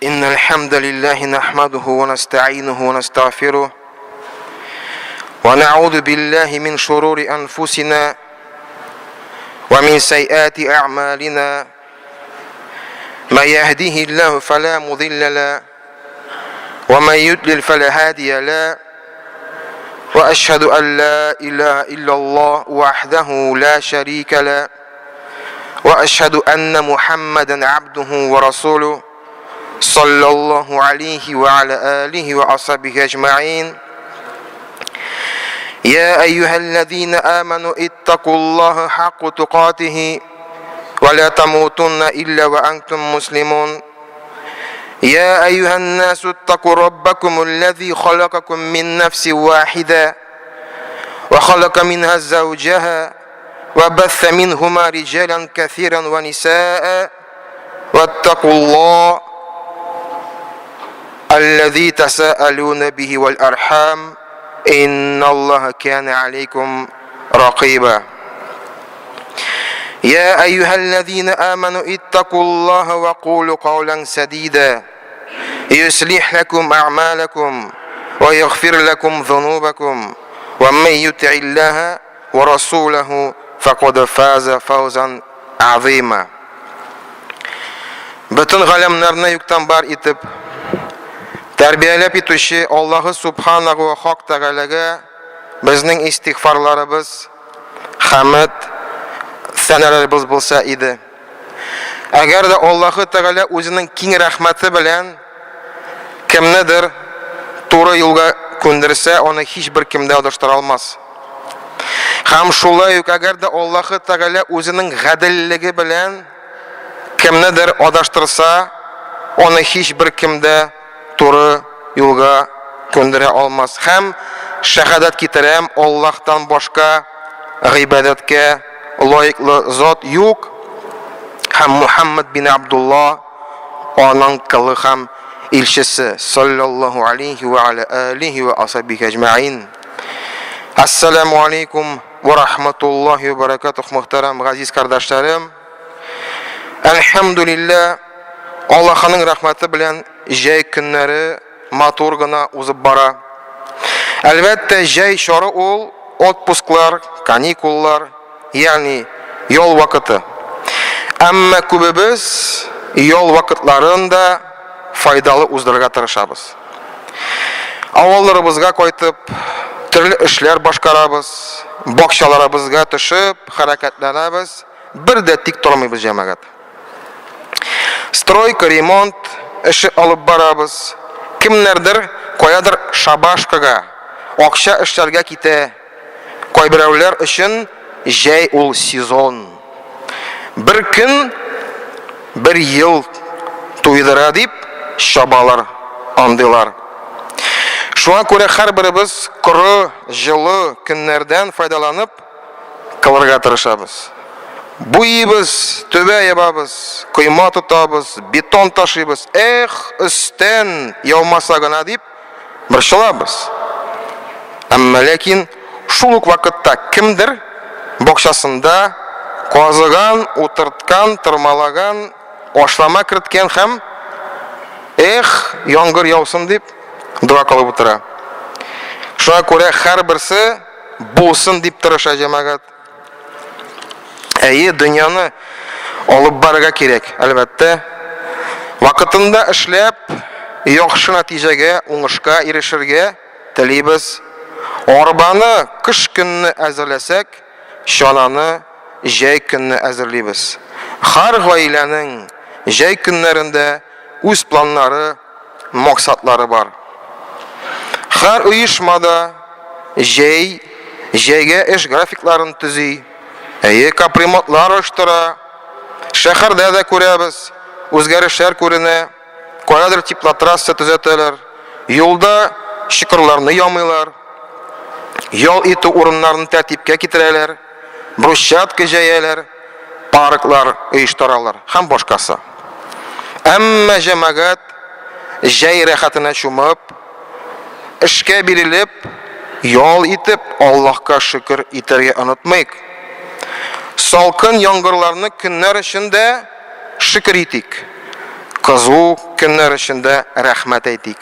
إن الحمد لله نحمده ونستعينه ونستغفره ونعوذ بالله من شرور أنفسنا ومن سيئات أعمالنا من يهده الله فلا مضل له ومن يضلل فلا هادي له وأشهد أن لا إله إلا الله وحده لا شريك له وأشهد أن محمدا عبده ورسوله صلى الله عليه وعلى آله وأصحابه أجمعين. يا أيها الذين آمنوا اتقوا الله حق تقاته ولا تموتن إلا وأنتم مسلمون. يا أيها الناس اتقوا ربكم الذي خلقكم من نفس واحدة وخلق منها زوجها وبث منهما رجالا كثيرا ونساء واتقوا الله الذي تساءلون به والأرحام إن الله كان عليكم رقيبا. يا أيها الذين آمنوا اتقوا الله وقولوا قولا سديدا يصلح لكم أعمالكم ويغفر لكم ذنوبكم ومن يطع الله ورسوله فقد فاز فوزا عظيما. Bütün galemlerine yükten bar itip terbiyelep ituşi Allah'ı Subhanahu ve Hak Teala'ga bizning istighfarlarımız, hamd, sanalarımız bolsa idi. Agar da Allahu Teala o'zining keng rahmati bilan kimnidir to'g'ri yo'lga ko'ndirsa, uni hech bir kimda adashtira olmas. Ham shulay agar da Allahu Teala o'zining g'adilligi bilan kimnidir adashtirsa, uni hech bir kimda to'g'ri yo'lga ko'ndira olmas. Ham shahodat keltiram, Allohdan boshqa ibodatga loyiqli zot yo'q. Ham Muhammad bin Abdullah onun kılı ham elçisi sallallahu aleyhi ve ala alihi ve ashabihi ecmaîn. Assalamu aleykum ve rahmetullahi ve berekatuhu muhterem aziz kardeşlerim. Elhamdülillah Allah'ın rahmeti bilen jay günleri maturgına uzib bara. Elbette jay şarı ol otpusklar, kanikullar, yani yol vakiti. Amma kubimiz yol vakitlarında faydalı uzdurga tırışabız. Avvallarımızga koytup türlü işler başkarabız, bakşalarımızga düşüp hareketlenabız, bir de tik durmayız cemaat. Stroyka, remont işi alıp barabız. Kimlerdir koyadır şabaşkaga, akşa işlerge kite, koy biravler için jay ol sezon. Bir gün, bir yıl to'ydira deb şabalar andılar. Şuna göre her birimiz kuru, жылы günlerden faydalanıp kılırga tırışabız. Bu yiyimiz, töbe yapabız, kıyma tutabız, beton taşıyız. Üstten yağmasa gına deyip bir şılabız. Ama lakin şuluk vakitte kimdir bokşasında qazıgan, o'tirtgan, tırmalagan, oşlama kiritgan ham yağmur yağsın deb dua qilib o'tira. Shuna ko'ra har birisi bo'lsin deb tirisha jamoat. Dünyani olib borga kerak, albatta. Vaqtida ishlab, yaxshi natijaga, o'ngishga erishirga tilaymiz. Orbani qish kunni azirlasak, sholani jay kunni azirlaymiz. Har oilaning jay kunlarida o'z planlari, maqsadlari bor. Har uyushmada jayga ish grafiklarini tuziy, kaprimatlar uyushtira. Shaharda da ko'ramiz, o'zgarishlar ko'rina, qo'yadir tipla trassa tuzatilar, yo'lda shiqirlarni yomaylar, yo'l eti o'rinlarini tartibga keltiradilar, bruschatka jayalar, parklar uyushtiralar, ham boshqasi. Amma jamoat jay rohatini shumib, ishga berilib, yo'l etib Allohga shukr etarga unutmaylik. Salqin yağmurlarını günler içinde şükür etdik. кызу көннәр эчендә рәхмәт әйтик.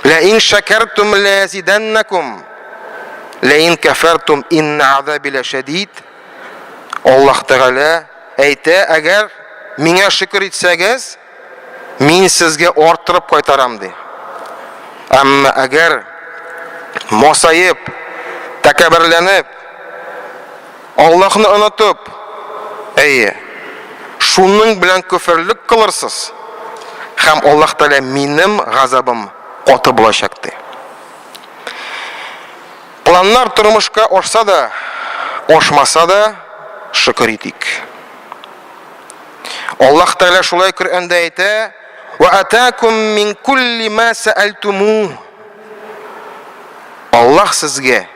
Ла ин шакартум ла азиданнакум ла ин кафартум инна азаби лашадид. Аллаһ Тәгалә әйтә, әгәр миңа шөкер итсәгез, мин сезгә арттырып кайтарам ди. Әмма әгәр мосайып, тәкәбберләнеп, Аллаһны онытып, шуның белән күферлек кылырсыз, һәм Аллаһ Тәгалә минем газабым каты булачак ди. Планнар тормышка ашса да, ашмаса да, шөкер итик. Аллаһ Тәгалә шулай Коръәндә әйтә: "Ва атакум мин кулли ма саалтуму". Аллаһ сезгә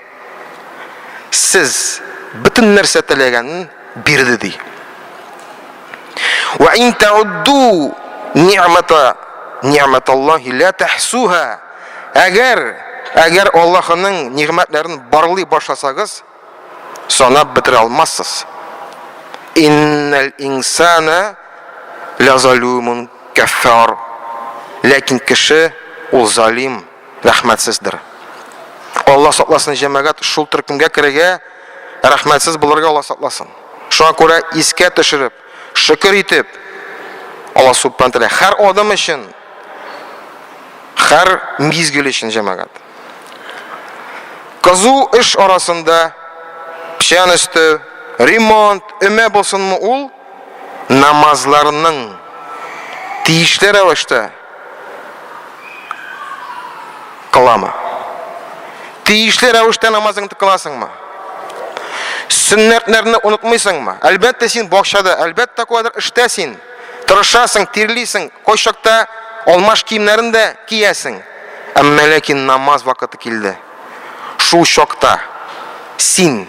сез бөтен нәрсә теләгәнен бирде ди. "Ва ин таудду ниъматаллаһи ла тахсуха". Әгәр Аллаһның ниъмәтләрен барлый башласагыз, санап бетерә алмассыз. Иннал инсана лазалумун каффар. Ләкин кеше ул залим, рәхмәтсездер. Аллаһ сакласын җәмәгать, шул төркемгә керергә, рәхмәтсез булырга Аллаһ сакласын. Шуңа күрә искә төшереп, шөкер итеп, Аллаһ Субханаһу Тәгалә һәр адам өчен, һәр мизгел өчен җәмәгать. Кызу эш арасында печән өсте, ремонт, өмә булсынмы ул, намазларның тиешле рәвештә кыламы? Тиешле рәвештә намазыңны кыласыңмы? Сөннәтләрне онытмыйсыңмы? Әлбәттә син бакчада, әлбәттә кадәр эштә син тырышасың, тирлисең, кайчакта алмаш киемнәрен дә киясең. Әмма ләкин намаз вакыты килде. Шул чакта син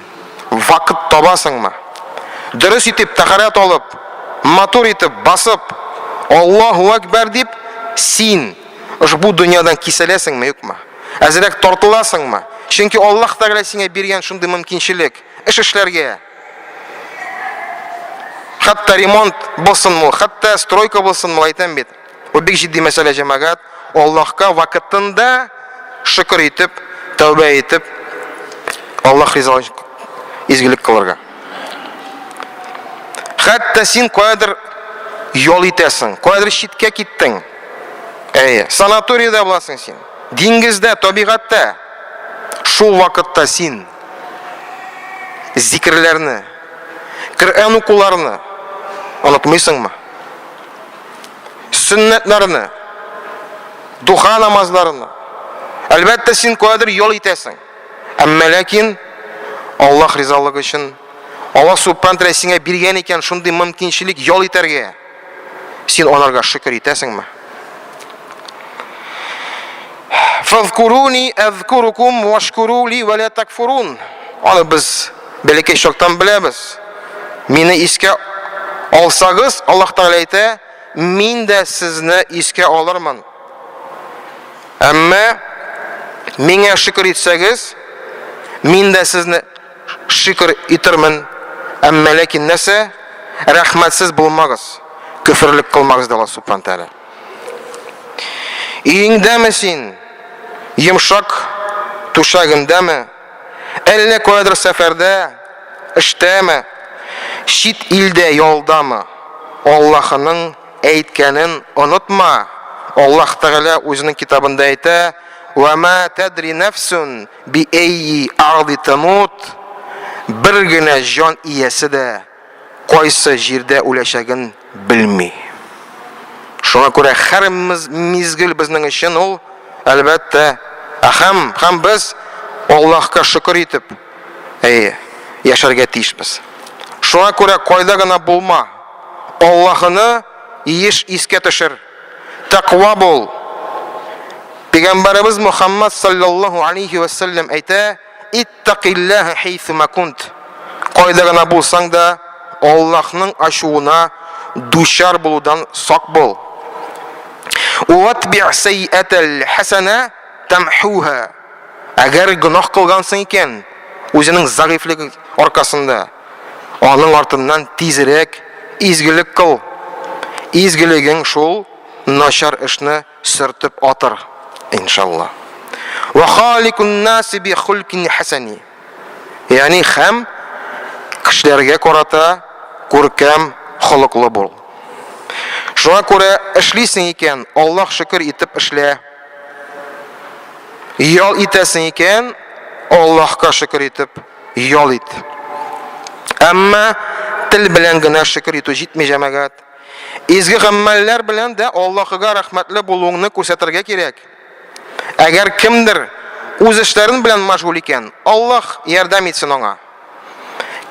вакыт табасыңмы? Дөрес итеп тахарат алып, матур итеп басып, Аллаһу акбар дип, син ушбу дөньядан киселәсеңме, юкмы? Әзрәк тартыласыңмы? Чөнки Аллаһ Тәгалә сиңа биргән шундый мөмкинчелек эш эшләргә. Хәтта ремонт булсынмы, хәтта стройка булсынмы, әйтәм бит. Бу бик җитди мәсьәлә җәмәгать. Аллаһка вакытында шөкер итеп, тәүбә итеп, Аллаһ ризалыгын изгелек кылырга. Хәтта син кайдыр ял итәсең, кайдыр читкә киттең. Санаторийда буласың син. Диңгездә, табигатьтә. Шул вакытта син зикрләрне, Коръән укуларны онытмыйсыңмы? Сөннәтләрне, духа намазларны. Әлбәттә син кайдыр ял итәсең. Әмма ләкин Аллаһ ризалыгы өчен, Аллаһ Субханаһу Тәгалә сиңа биргән икән шундый мөмкинчелек ял итәргә. Син анарга шөкер итәсеңме? Фазкуруни азкурукум вашкурули ва ла такфурун. Аны без бәләкәй чактан беләбез. Мине искә алсагыз, Аллаһ Тәгалә әйтә, мин дә сезне искә алырмын. Әмма миңа шөкер итсәгез, мин дә сезне шөкер итермен. Әмма ләкин нәрсә? Рәхмәтсез булмагыз. Күфрлек кылмагыз ди Аллаһ Субханаһу Тәгалә. Иңдәме син? Йомшак түшәгендәме? Әллә кайдыр сәфәрдә, эштәме? Чит илдә ялдамы? Аллаһның әйткәнен онытма. Аллаһ Тәгалә үзенең китабында әйтә: "Ва ма тадри нафсун би айи арди тамут". Бер генә җан иясе дә кайсы җирдә үләчәген белми. Шуңа күрә һәр мизгел безнең өчен ул әлбәттә һәм без Аллаһка шөкер итеп яшәргә тиешбез. Шуңа күрә кайда гына булма, Аллаһны еш искә төшер. Тақва бул. Пәйгамбәрбез Мухаммад саллаллаһу алейхи ва саллям әйтә: "Иттақиллаһа хайсума кунт". Кайда гына булсаң да, Аллаһның ачуына дучар булудан сак бул. "Уатби' саййатал хасана тамхуха". Әгәр гынах кылгансың икән, үзенең загыйфлыгы аркасында, аның артыннан тизрәк изгелек кыл. Изгелегең шул начар эшне сөртеп атыр, иншалла. Ва халикун наси би хулкин хасани. Ягъни һәм кешеләргә карата күркәм холыклы бул. Шуңа күрә эшлисең икән, Аллаһ шөкер итеп эшлә. Ял итәсең икән, Аллаһка шөкер итеп ял ит. Әмма тел белән генә шөкер итү җитми җәмәгать. Изге гамәлләр белән дә Аллаһыга рәхмәтле булуыңны күрсәтергә кирәк. Әгәр кемдер үз эшләрен белән мәшгуль икән, Аллаһ ярдәм итсен аңа.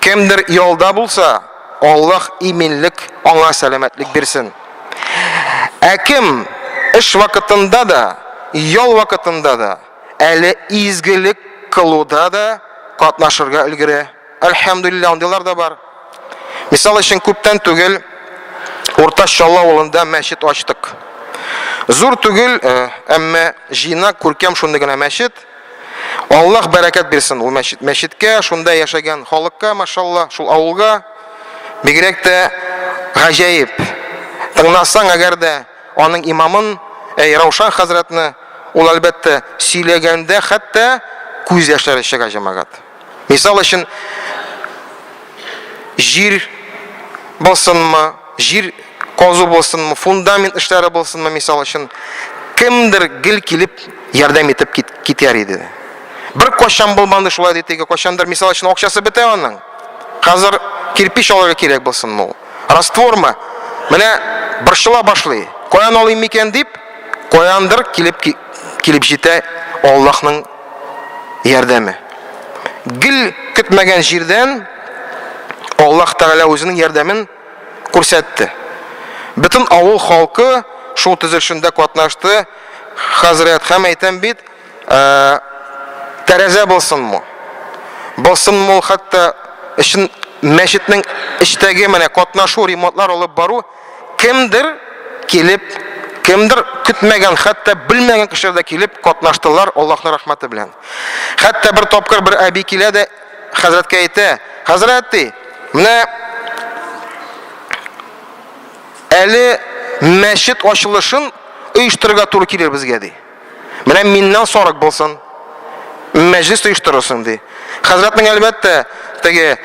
Кемдер ялда булса, Аллаһ иминлек, аңа сәламәтлек бирсен. Ә кем эш вакытында да, ял вакытында да, әле изгелек кылуда да катнашырга өлгерә. Әлхәмдүлилләһ, андыйлар да бар. Мисал өчен күптән түгел Урта Шалла авылында мәчет ачтык. Зур түгел, әмма җыйнак күркәм шундый гына мәчет. Аллаһ бәрәкәт бирсен ул мәчеткә, шунда яшәгән халыкка, машалла, шул авылга. Бигрәк тә гаҗәеп. Тыңласаң әгәр дә аның имамын, Раушан хәзрәтне, ул әлбәттә сөйләгәндә хәтта күз яшьләре чыга җәмәгать. Мисал өчен җир булсынмы, җир казу булсынмы, фундамент эшләре булсынмы, мисал өчен кемдер гел килеп ярдәм итеп китәр иде. Бер кашан булмады шулай дип, кашандыр мисал өчен акчасы бетә аның. Хәзер кирпич алырга кирәк булсынмы? Раствормы? Менә борчыла башлый. Каян алыйм икән дип, каяндыр килеп җитә Аллаһның ярдәме. Гел көтмәгән җирдән Аллаһ Тәгалә үзенең ярдәмен күрсәтте. Бөтен авыл халкы шул төзелешендә катнашты. Хәзрәт һәм әйтәм бит, тәрәзә булсынмы? Булсынмы, хәтта өчен мәчетнең эчтәге менә катнашу, ремонтлар алып бару, кемдер килеп, кемдер көтмәгән, хәтта белмәгән кешеләр дә килеп катнаштылар Аллаһның рәхмәте белән. Хәтта бер тапкыр бер әби килә дә хәзрәткә әйтә: "Хәзрәт, менә әле мәчет ачылышын оештырырга туры килер безгә", ди. "Менә миннән сарык булсын, мәҗлес оештырырсың", ди. Хәзрәтнең әлбәттә теге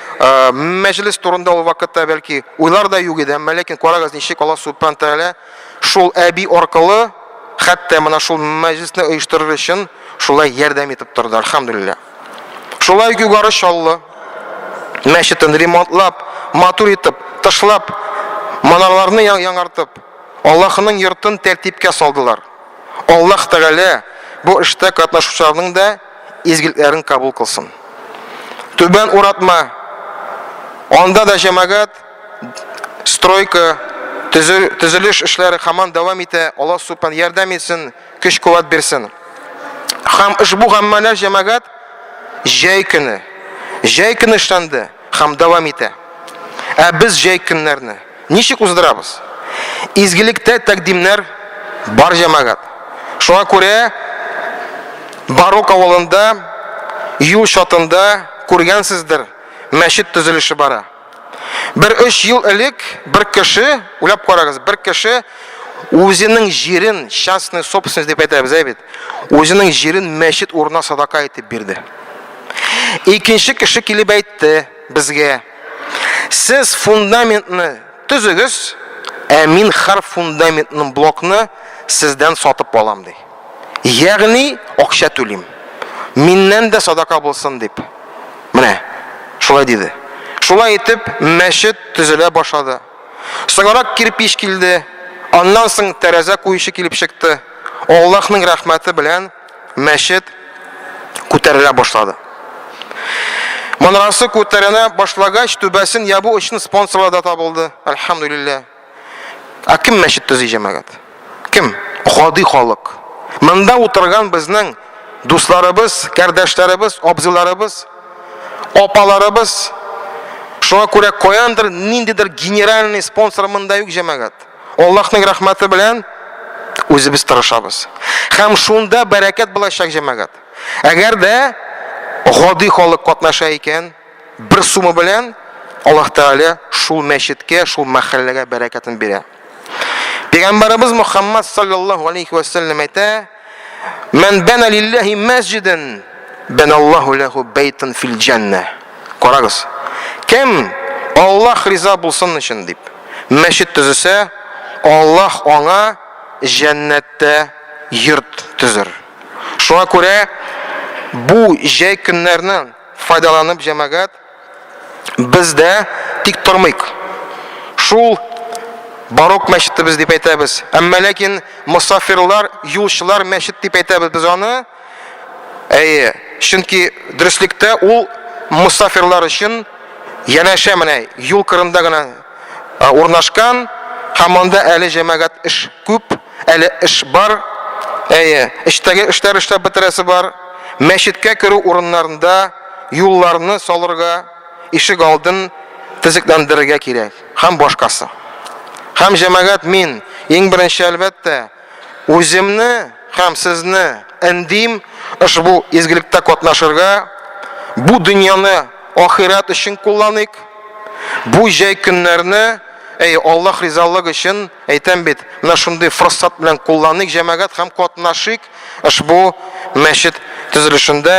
мәҗлес турында ул вакытта бәлки уйлар да юк иде, ләкин карагыз ничек Аллаһ Субхан Тәгалә шул әби аркылы хәтта менә шул мәҗлесне оештырыр өчен шулай ярдәм итеп торды, әлхәмдүлилләһ. Шулай югары чаллы мәчетен ремонтлап, матур итеп, ташлап, манарларны яңартып, Аллаһның йортын тәртипкә салдылар. Аллаһ Тәгалә бу эштә катнашучыларның да изгелекләрен кабул кылсын. Түбән уратма, анда да җәмәгать, стройка, төзелеш эшләре һаман дәвам итә. Аллаһ Субхан ярдәм итсен, көч-куәт бирсен. Һәм ушбу гамәлләр җәмәгать җәй көне эшләнде һәм дәвам итә. Ә без җәй көннәрне ничек уздырабыз? Изгелектә тәкъдимнәр бар җәмәгать. Шуңа күрә Барок авылында, юл шатында күргәнсездер, мәчет төзелеше бара. Бер 3 ел элек бер кеше, уйлап карагыз, бер кеше үзенең җирен, частный собственность дип әйтәбез бит, үзенең җирен мәчет урынына садака итеп бирде. Икенче кеше килеп әйтте безгә: "Сез фундаментны төзегез, ә мин һәр фундаментның блокны сездән сатып алам", ди. Ягъни акча түлим. Миннән дә садака булсын дип. Менә шулай диде. Шулай итеп мәчет төзелә башлады. Соңрак кирпич килде, аннан соң тәрәзә куючы килеп чыкты. Аллаһның рәхмәте белән мәчет күтәрелә башлады. Манарасы күтәренә башлагач, түбәсен ябу өчен спонсорлар да табылды. Әлхәмдүлилләһ. Ә кем мәчет төзи җәмәгать? Кем? Гади халык. Монда утырган безнең дусларыбыз, кардәшләребез, абзыларыбыз, апаларыбыз. Шуңа күрә каяндыр ниндидер генеральный спонсор монда юк җәмәгать. Аллаһның рәхмәте белән үзебез тырышабыз. Һәм шунда бәрәкәт булачак җәмәгать. Әгәр дә гади халык катнаша икән, бер сума белән Аллаһ Тәгалә шул мәчеткә, шул мәхәлләгә бәрәкәтен бирә. Peygamberimiz Muhammed sallallahu aleyhi ve sellem ayta: "Men bana lillahi mesciden, benallahu lehu beytan fil cennet." Qaragız. Kim Allah rıza bulsun için deyip mescid tüzüse, Allah ona cennette yurt tüzür. Şuna göre bu jay günlerden faydalanıp cemaat biz de tik turmayık. Şul barok mescidde biz deyip aytamiz. Amma lekin musafirlar, yolchilar mescid deyip aytamiz biz onu. Chunki durustlikda u musafirlar uchun yanasha mana yo'l qirindagina o'rnashgan, hamanda ali jamoat ish ko'p, ali ish bor. Ishdagi ishlar ishlab bitirasi bor. Mescidga kiruv o'rinlarida yo'llarni solirga, eshik oldin tiziklantirishga kerak. Ham boshqasi. Ham jamoat men eng birinchi albatta o'zimni ham sizni indim ushbu ezgilikda qatnashirga, bu dunyoni oxirat uchun qo'llanaylik. Bu jay kunlarni Allah rizoligi uchun aytam bit. Mana shunday fursat bilan qo'llanaylik, jamoat ham qatnashik. Ushbu masjid tuzilishida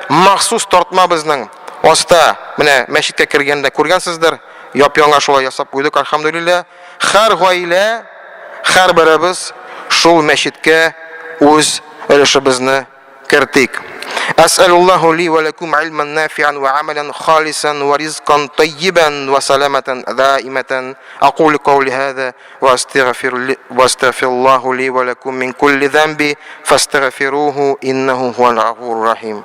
maxsus tortma bizning osta mana masjidga kirganda ko'rgansizlar, yop-yonga shulay yasab qo'ydik alhamdulillah. Har oila, har birimiz shul masjidga o'z ulushimizni kiritdik. أسأل الله لي ولكم علما نافعا وعملا خالصا ورزقا طيبا وسلامة دائمة. أقول قولي هذا وأستغفر الله لي ولكم من كل ذنب فاستغفروه إنه هو الغفور الرحيم.